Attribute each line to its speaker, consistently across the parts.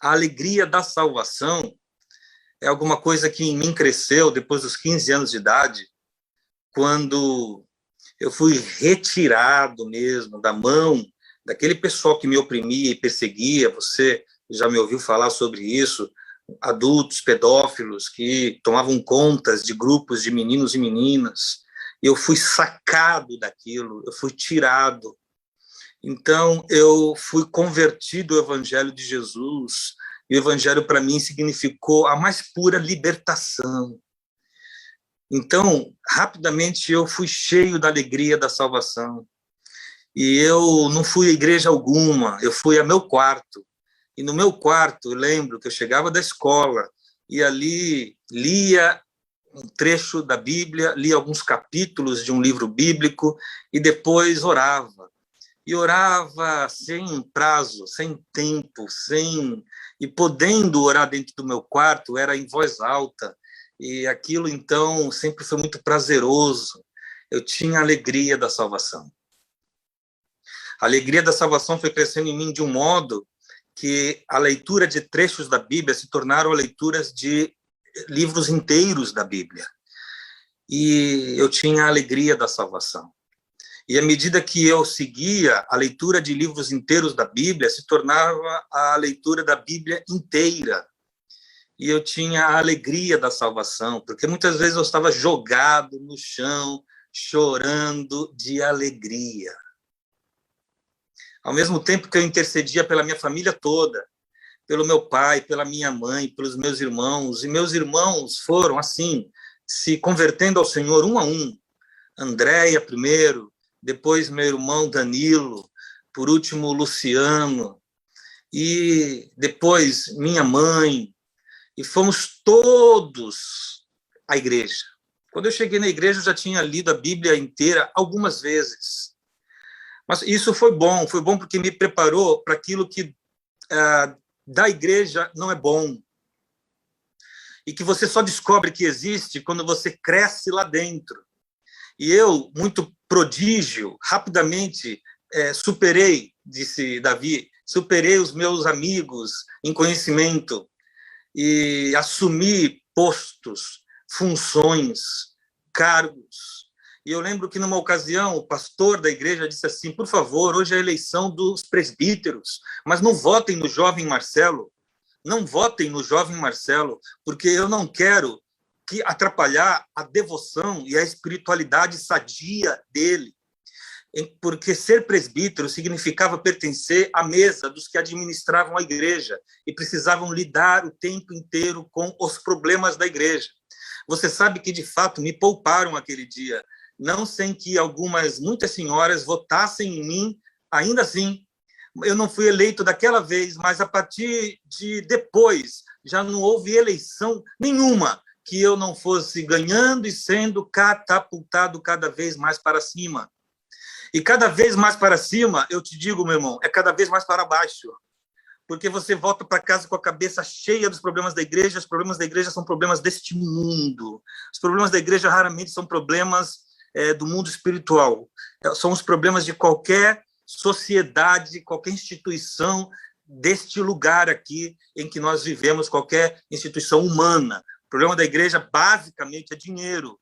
Speaker 1: A alegria da salvação é alguma coisa que em mim cresceu depois dos 15 anos de idade, quando eu fui retirado mesmo da mão daquele pessoal que me oprimia e perseguia. Você já me ouviu falar sobre isso, adultos pedófilos que tomavam contas de grupos de meninos e meninas. Eu fui sacado daquilo, eu fui tirado. Então, eu fui convertido ao Evangelho de Jesus, e o Evangelho, para mim, significou a mais pura libertação. Então, rapidamente, eu fui cheio da alegria da salvação. E eu não fui a igreja alguma, eu fui a meu quarto. E no meu quarto, eu lembro que eu chegava da escola e ali lia um trecho da Bíblia, lia alguns capítulos de um livro bíblico e depois orava. E orava sem prazo, sem tempo, e podendo orar dentro do meu quarto, era em voz alta. E aquilo, então, sempre foi muito prazeroso. Eu tinha a alegria da salvação. A alegria da salvação foi crescendo em mim de um modo que a leitura de trechos da Bíblia se tornaram leituras de livros inteiros da Bíblia. E eu tinha a alegria da salvação. E à medida que eu seguia, a leitura de livros inteiros da Bíblia se tornava a leitura da Bíblia inteira. E eu tinha a alegria da salvação, porque muitas vezes eu estava jogado no chão, chorando de alegria. Ao mesmo tempo que eu intercedia pela minha família toda, pelo meu pai, pela minha mãe, pelos meus irmãos, e meus irmãos foram, assim, se convertendo ao Senhor um a um. Andréia primeiro, depois meu irmão Danilo, por último Luciano, e depois minha mãe, e fomos todos à igreja. Quando eu cheguei na igreja, eu já tinha lido a Bíblia inteira algumas vezes. Mas isso foi bom porque me preparou para aquilo que da igreja não é bom. E que você só descobre que existe quando você cresce lá dentro. E eu, muito prodígio, rapidamente superei, disse Davi, superei os meus amigos em conhecimento e assumi postos, funções, cargos. E eu lembro que, numa ocasião, o pastor da igreja disse assim: por favor, hoje é a eleição dos presbíteros, mas não votem no jovem Marcelo, não votem no jovem Marcelo, porque eu não quero que atrapalhar a devoção e a espiritualidade sadia dele. Porque ser presbítero significava pertencer à mesa dos que administravam a igreja e precisavam lidar o tempo inteiro com os problemas da igreja. Você sabe que, de fato, me pouparam aquele dia, não sem que muitas senhoras votassem em mim. Ainda assim, eu não fui eleito daquela vez, mas a partir de depois já não houve eleição nenhuma que eu não fosse ganhando e sendo catapultado cada vez mais para cima. E cada vez mais para cima, eu te digo, meu irmão, é cada vez mais para baixo. Porque você volta para casa com a cabeça cheia dos problemas da igreja. Os problemas da igreja são problemas deste mundo. Os problemas da igreja raramente são problemas do mundo espiritual. São os problemas de qualquer sociedade, qualquer instituição deste lugar aqui em que nós vivemos, qualquer instituição humana. O problema da igreja, basicamente, é dinheiro.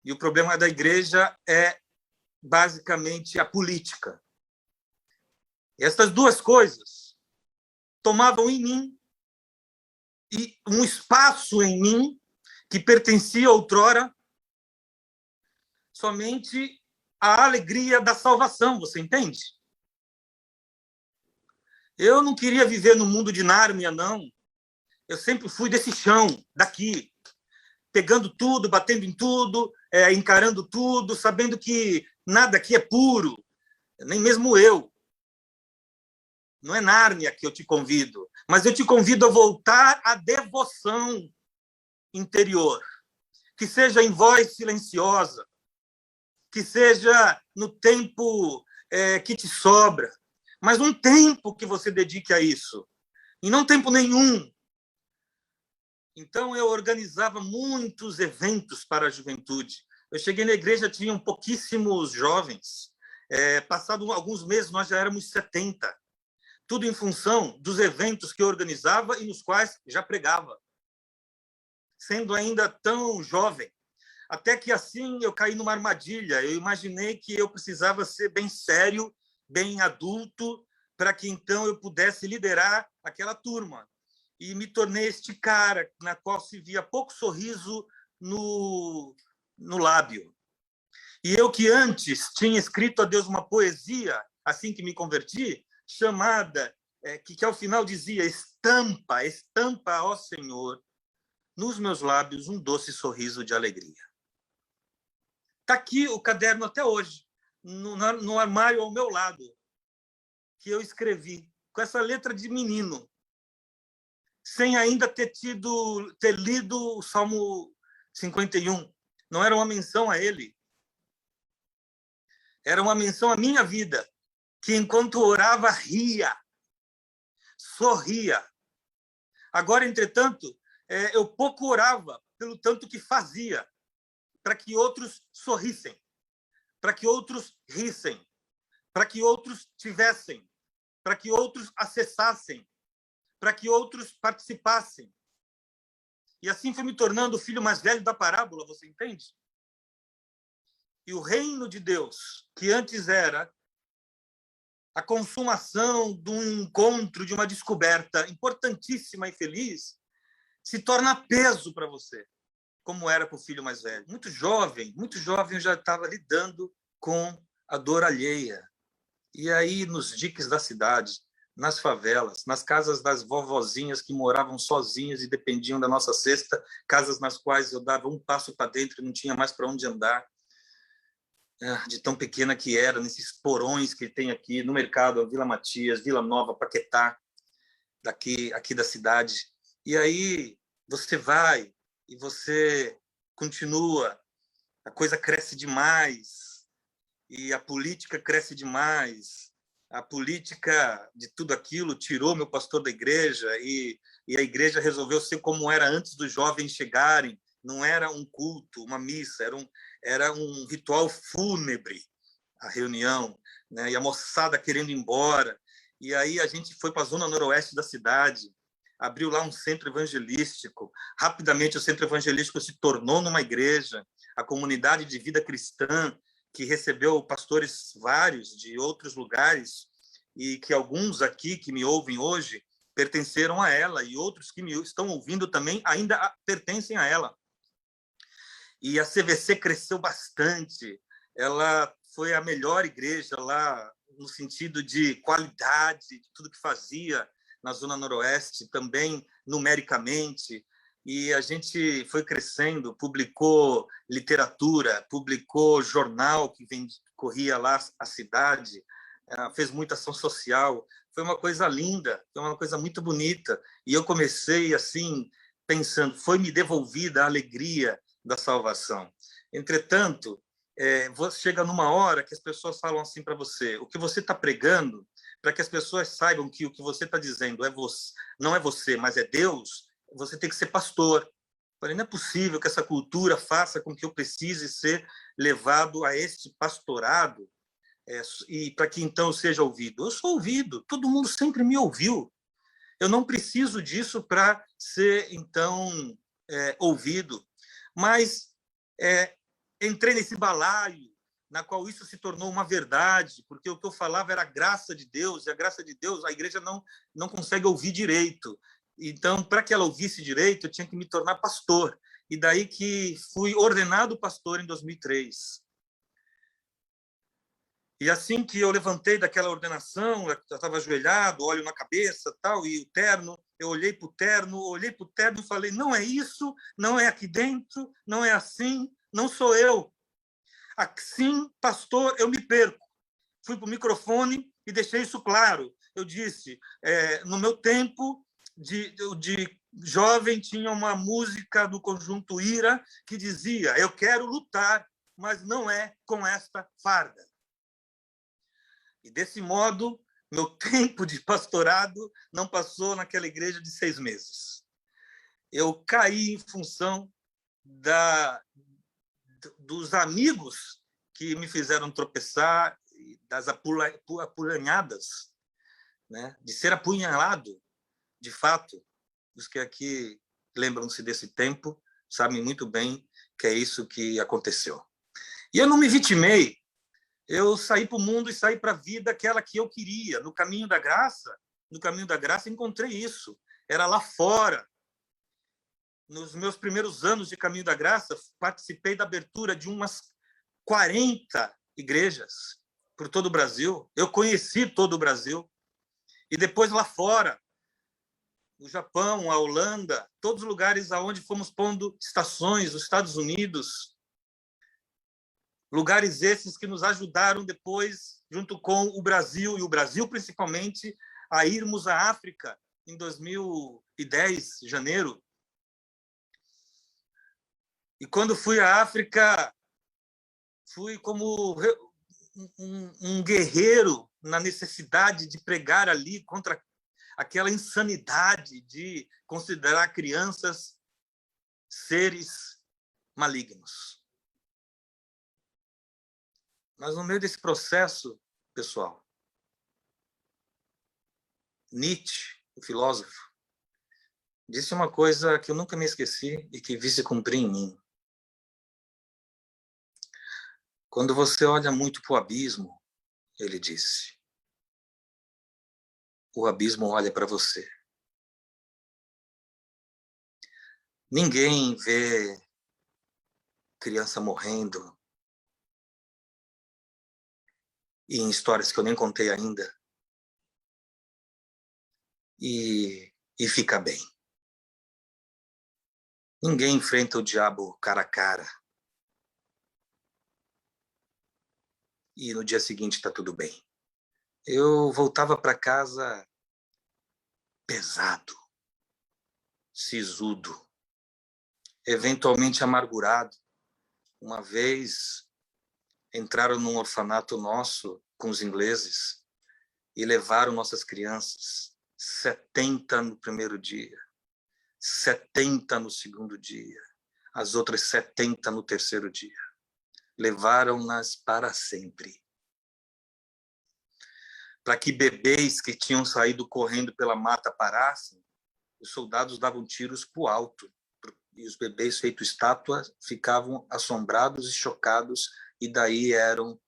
Speaker 1: E o problema da igreja é, basicamente, a política. E essas duas coisas tomavam em mim e um espaço em mim que pertencia outrora somente à alegria da salvação, você entende? Eu não queria viver no mundo de Nárnia, não. Eu sempre fui desse chão, daqui, pegando tudo, batendo em tudo, encarando tudo, sabendo que nada aqui é puro, nem mesmo eu. Não é Nárnia que eu te convido, mas eu te convido a voltar à devoção interior, que seja em voz silenciosa, que seja no tempo que te sobra, mas um tempo que você dedique a isso, e não tempo nenhum. Então, eu organizava muitos eventos para a juventude. Eu cheguei na igreja, tinham pouquíssimos jovens. Passado alguns meses, nós já éramos 70. tudo em função dos eventos que eu organizava e nos quais já pregava, sendo ainda tão jovem. Até que assim eu caí numa armadilha. Eu imaginei que eu precisava ser bem sério, bem adulto, para que então eu pudesse liderar aquela turma. E me tornei este cara na qual se via pouco sorriso no lábio. E eu que antes tinha escrito a Deus uma poesia, assim que me converti, chamada, que ao final dizia: estampa, estampa, ó Senhor, nos meus lábios um doce sorriso de alegria. Está aqui o caderno até hoje, no armário ao meu lado, que eu escrevi, com essa letra de menino, sem ainda ter lido o Salmo 51. Não era uma menção a ele. Era uma menção à minha vida, que enquanto orava, ria, sorria. Agora, entretanto, eu pouco orava, pelo tanto que fazia, para que outros sorrissem, para que outros rissem, para que outros tivessem, para que outros acessassem, para que outros participassem. E assim foi me tornando o filho mais velho da parábola, você entende? E o reino de Deus, que antes era a consumação de um encontro, de uma descoberta importantíssima e feliz, se torna peso para você, como era para o filho mais velho. Muito jovem eu já estava lidando com a dor alheia. E aí, nos diques da cidade, nas favelas, nas casas das vovozinhas que moravam sozinhas e dependiam da nossa cesta, casas nas quais eu dava um passo para dentro e não tinha mais para onde andar, de tão pequena que era, nesses porões que tem aqui no mercado, Vila Matias, Vila Nova, Paquetá, aqui da cidade. E aí você vai e você continua, a coisa cresce demais, e a política cresce demais. A política de tudo aquilo tirou meu pastor da igreja, e a igreja resolveu ser como era antes dos jovens chegarem. Não era um culto, uma missa, era um ritual fúnebre, a reunião, né? E a moçada querendo ir embora. E aí a gente foi para a zona noroeste da cidade, abriu lá um centro evangelístico. Rapidamente o centro evangelístico se tornou numa igreja. A comunidade de vida cristã, que recebeu pastores vários de outros lugares, e que alguns aqui que me ouvem hoje pertenceram a ela, e outros que me estão ouvindo também ainda pertencem a ela. E a CVC cresceu bastante. Ela foi a melhor igreja lá, no sentido de qualidade, de tudo que fazia na Zona Noroeste, também numericamente. E a gente foi crescendo, publicou literatura, publicou jornal que corria lá a cidade, fez muita ação social. Foi uma coisa linda, foi uma coisa muito bonita. E eu comecei assim, pensando, foi me devolvida a alegria da salvação. Entretanto, chega numa hora que as pessoas falam assim para você: o que você está pregando, para que as pessoas saibam que o que você está dizendo não é você, mas é Deus, você tem que ser pastor. Falei, não é possível que essa cultura faça com que eu precise ser levado a este pastorado, e para que então eu seja ouvido. Eu sou ouvido, todo mundo sempre me ouviu. Eu não preciso disso para ser, então, ouvido. Mas entrei nesse balaio, na qual isso se tornou uma verdade, porque o que eu falava era a graça de Deus, e a graça de Deus a igreja não consegue ouvir direito. Então, para que ela ouvisse direito, eu tinha que me tornar pastor. E daí que fui ordenado pastor em 2003. E assim que eu levantei daquela ordenação, eu estava ajoelhado, olho na cabeça, tal, e o terno, eu olhei para o terno e falei: não é isso, não é aqui dentro, não é assim, não sou eu. Assim, pastor, eu me perco. Fui para o microfone e deixei isso claro. Eu disse, no meu tempo de jovem, tinha uma música do Conjunto Ira que dizia: eu quero lutar, mas não é com esta farda. E desse modo, meu tempo de pastorado não passou naquela igreja de 6 meses. Eu caí em função dos amigos que me fizeram tropeçar, das apulanhadas, né, de ser apunhalado, de fato. Os que aqui lembram-se desse tempo sabem muito bem que é isso que aconteceu. E eu não me vitimei. Eu saí para o mundo e saí para a vida aquela que eu queria. No caminho da graça, encontrei isso. Era lá fora. Nos meus primeiros anos de Caminho da Graça, participei da abertura de umas 40 igrejas por todo o Brasil. Eu conheci todo o Brasil. E depois lá fora, o Japão, a Holanda, todos os lugares aonde fomos pondo estações, os Estados Unidos, lugares esses que nos ajudaram depois, junto com o Brasil, e o Brasil principalmente, a irmos à África em 2010, janeiro. E quando fui à África, fui como um guerreiro na necessidade de pregar ali contra aquela insanidade de considerar crianças seres malignos. Mas no meio desse processo, pessoal, Nietzsche, o filósofo, disse uma coisa que eu nunca me esqueci e que vi se cumprir em mim. Quando você olha muito para o abismo, ele disse, o abismo olha para você. Ninguém vê criança morrendo, e em histórias que eu nem contei ainda, e fica bem. Ninguém enfrenta o diabo cara a cara e no dia seguinte está tudo bem. Eu voltava para casa pesado, sisudo, eventualmente amargurado. Uma vez entraram num orfanato nosso com os ingleses e levaram nossas crianças, 70 no primeiro dia, 70 no segundo dia, as outras 70 no terceiro dia. Levaram-nas para sempre. Para que bebês que tinham saído correndo pela mata parassem, os soldados davam tiros para o alto. E os bebês feitos estátuas ficavam assombrados e chocados, e daí eram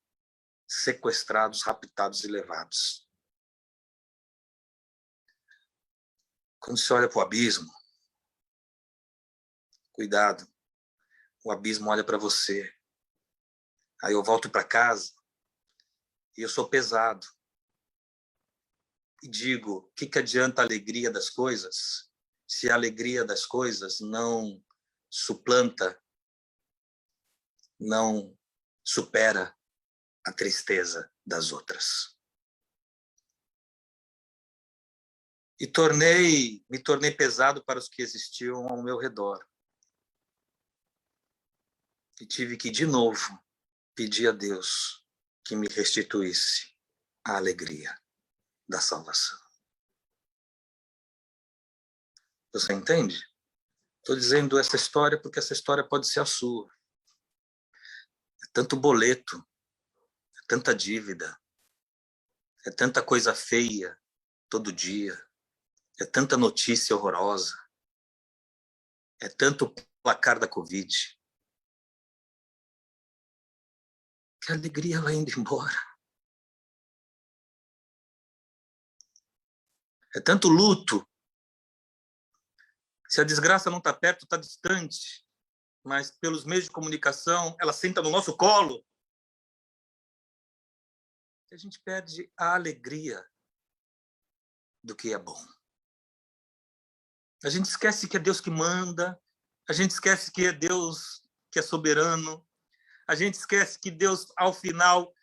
Speaker 1: sequestrados, raptados e levados. Quando você olha para o abismo, cuidado, o abismo olha para você. Aí eu volto para casa e eu sou pesado. E digo, o que adianta a alegria das coisas se a alegria das coisas não suplanta, não supera a tristeza das outras? E me tornei pesado para os que existiam ao meu redor. E tive que, de novo, pedir a Deus que me restituísse a alegria da salvação. Você entende? Estou dizendo essa história porque essa história pode ser a sua. É tanto boleto, é tanta dívida, é tanta coisa feia todo dia, é tanta notícia horrorosa, é tanto placar da Covid, que a alegria vai indo embora. É tanto luto. Se a desgraça não está perto, está distante, mas pelos meios de comunicação, ela senta no nosso colo. A gente perde a alegria do que é bom. A gente esquece que é Deus que manda, a gente esquece que é Deus que é soberano, a gente esquece que Deus, ao final,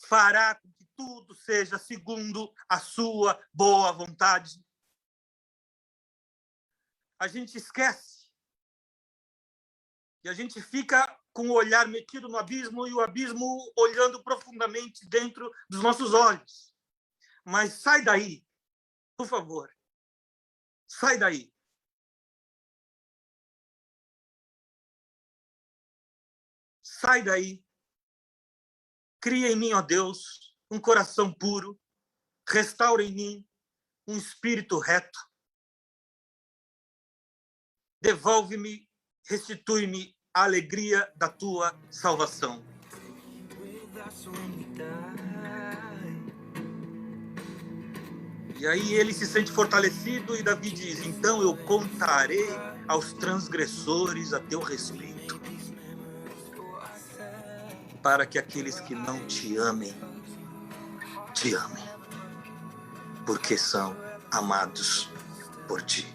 Speaker 1: fará com que tudo seja segundo a sua boa vontade. A gente esquece e a gente fica com o olhar metido no abismo e o abismo olhando profundamente dentro dos nossos olhos. Mas sai daí, por favor. Sai daí. Sai daí. Cria em mim, ó Deus, um coração puro. Restaura em mim um espírito reto. Devolve-me, restitui-me a alegria da tua salvação. E aí ele se sente fortalecido e Davi diz: então eu contarei aos transgressores a teu respeito, para que aqueles que não te amem, te amem, porque são amados por ti.